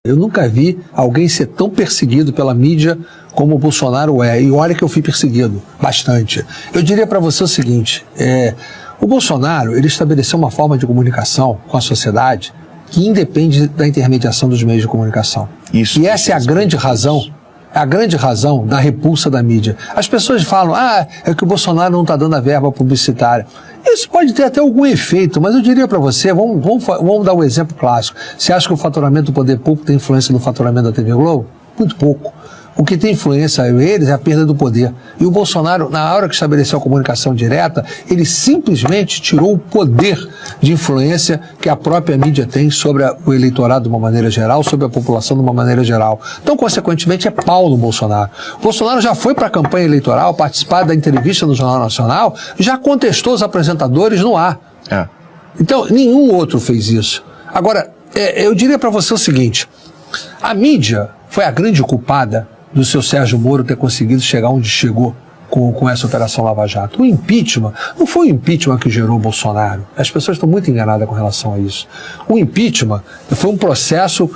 Eu nunca vi alguém ser tão perseguido pela mídia como o Bolsonaro é. E olha que eu fui perseguido bastante. Eu diria para você o seguinte, o Bolsonaro, ele estabeleceu uma forma de comunicação com a sociedade que independe da intermediação dos meios de comunicação. E essa é a grande razão da repulsa da mídia. As pessoas falam, é que o Bolsonaro não está dando a verba publicitária. Isso pode ter até algum efeito, mas eu diria para você, vamos dar um exemplo clássico. Você acha que o faturamento do poder público tem influência no faturamento da TV Globo? Muito pouco. O que tem influência a eles é a perda do poder. E o Bolsonaro, na hora que estabeleceu a comunicação direta, ele simplesmente tirou o poder de influência que a própria mídia tem sobre o eleitorado de uma maneira geral, sobre a população de uma maneira geral. Então, consequentemente, é pau no Bolsonaro. O Bolsonaro já foi para a campanha eleitoral, participar da entrevista no Jornal Nacional, já contestou os apresentadores no ar. Então, nenhum outro fez isso. Agora, eu diria para você o seguinte, a mídia foi a grande culpada do seu Sérgio Moro ter conseguido chegar onde chegou com essa Operação Lava Jato. O impeachment, não foi o impeachment que gerou o Bolsonaro. As pessoas estão muito enganadas com relação a isso. O impeachment foi um processo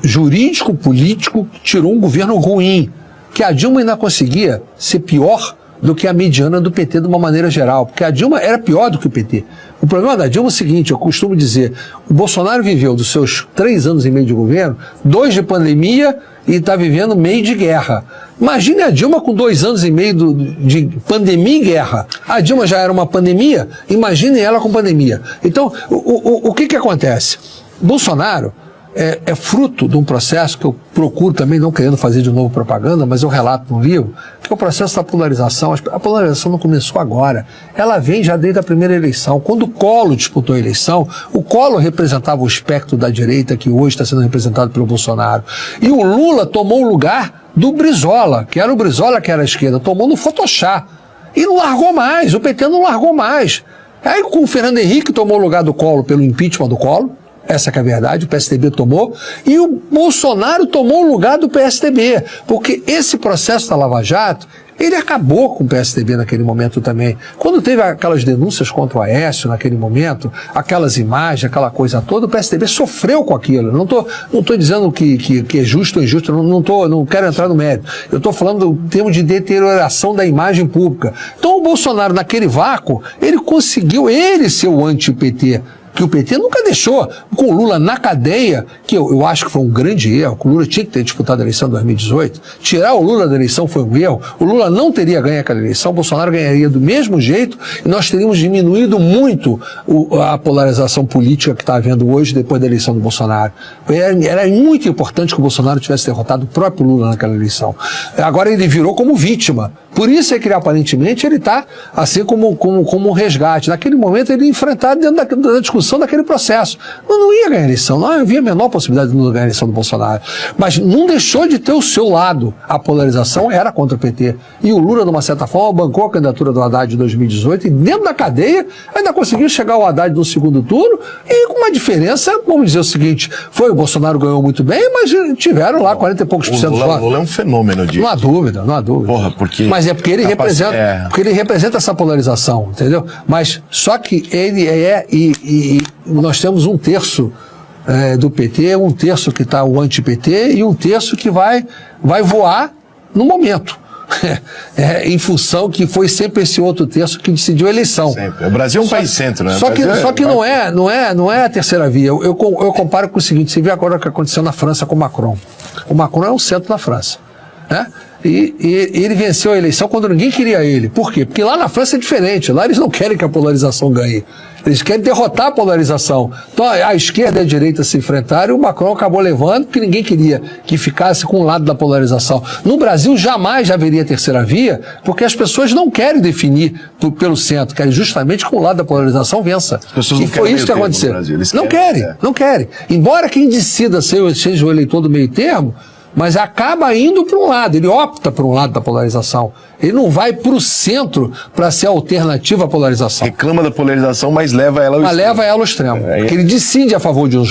jurídico, político, que tirou um governo ruim, que a Dilma ainda conseguia ser pior do que a mediana do PT de uma maneira geral, porque a Dilma era pior do que o PT. O problema da Dilma é o seguinte, eu costumo dizer, o Bolsonaro viveu dos seus 3 anos e meio de governo, 2 de pandemia e está vivendo meio de guerra. Imagine a Dilma com 2 anos e meio de pandemia e guerra. A Dilma já era uma pandemia, imagine ela com pandemia. Então, o que acontece? Bolsonaro é fruto de um processo que eu procuro também, não querendo fazer de novo propaganda, mas eu relato no livro, que é o processo da polarização. A polarização não começou agora, ela vem já desde a primeira eleição. Quando o Collor disputou a eleição, o Collor representava o espectro da direita que hoje está sendo representado pelo Bolsonaro. E o Lula tomou o lugar do Brizola, que era o Brizola que era a esquerda, tomou no Photoshop. E não largou mais, o PT não largou mais. Aí com o Fernando Henrique tomou o lugar do Collor pelo impeachment do Collor, essa que é a verdade, o PSDB tomou, e o Bolsonaro tomou o lugar do PSDB, porque esse processo da Lava Jato, ele acabou com o PSDB naquele momento também. Quando teve aquelas denúncias contra o Aécio naquele momento, aquelas imagens, aquela coisa toda, o PSDB sofreu com aquilo. Não tô dizendo que é justo ou injusto, não quero entrar no mérito. Eu estou falando do termo de deterioração da imagem pública. Então o Bolsonaro, naquele vácuo, ele conseguiu ser o anti-PT, que o PT nunca deixou, com o Lula na cadeia, que eu acho que foi um grande erro, que o Lula tinha que ter disputado a eleição em 2018, tirar o Lula da eleição foi um erro, o Lula não teria ganho aquela eleição, o Bolsonaro ganharia do mesmo jeito, e nós teríamos diminuído muito a polarização política que está havendo hoje depois da eleição do Bolsonaro. Era muito importante que o Bolsonaro tivesse derrotado o próprio Lula naquela eleição. Agora ele virou como vítima, por isso é que aparentemente ele está assim como um resgate. Naquele momento ele ia enfrentar dentro da discussão daquele processo. Não ia ganhar a eleição, não havia a menor possibilidade de não ganhar a eleição do Bolsonaro. Mas não deixou de ter o seu lado. A polarização era contra o PT. E o Lula, de uma certa forma, bancou a candidatura do Haddad de 2018 e dentro da cadeia ainda conseguiu chegar ao Haddad no segundo turno e com uma diferença, vamos dizer o seguinte, o Bolsonaro ganhou muito bem, mas tiveram lá 40 e poucos por cento do voto. O Lula é um fenômeno disso. Não há dúvida. Porra, mas é porque ele representa essa polarização, entendeu? Mas só que ele e nós temos 1/3 do PT, 1/3 que está o anti-PT e 1/3 que vai voar no momento. Em função que foi sempre esse outro terço que decidiu a eleição. Sempre. O Brasil é um país centro, né? Só que não é a terceira via. Eu comparo com o seguinte, você vê agora o que aconteceu na França com o Macron. O Macron é um centro na França, né? E ele venceu a eleição quando ninguém queria ele. Por quê? Porque lá na França é diferente. Lá eles não querem que a polarização ganhe. Eles querem derrotar a polarização. Então a esquerda e a direita se enfrentaram e o Macron acabou levando porque ninguém queria que ficasse com o lado da polarização. No Brasil jamais haveria terceira via porque as pessoas não querem definir pelo centro, querem justamente que o lado da polarização vença. E foi isso que aconteceu. Não querem. Embora quem decida seja o eleitor do meio termo, mas acaba indo para um lado, ele opta por um lado da polarização. Ele não vai para o centro para ser alternativa à polarização. Reclama da polarização, mas leva ela ao extremo. Leva ela ao extremo. Porque ele decide a favor de um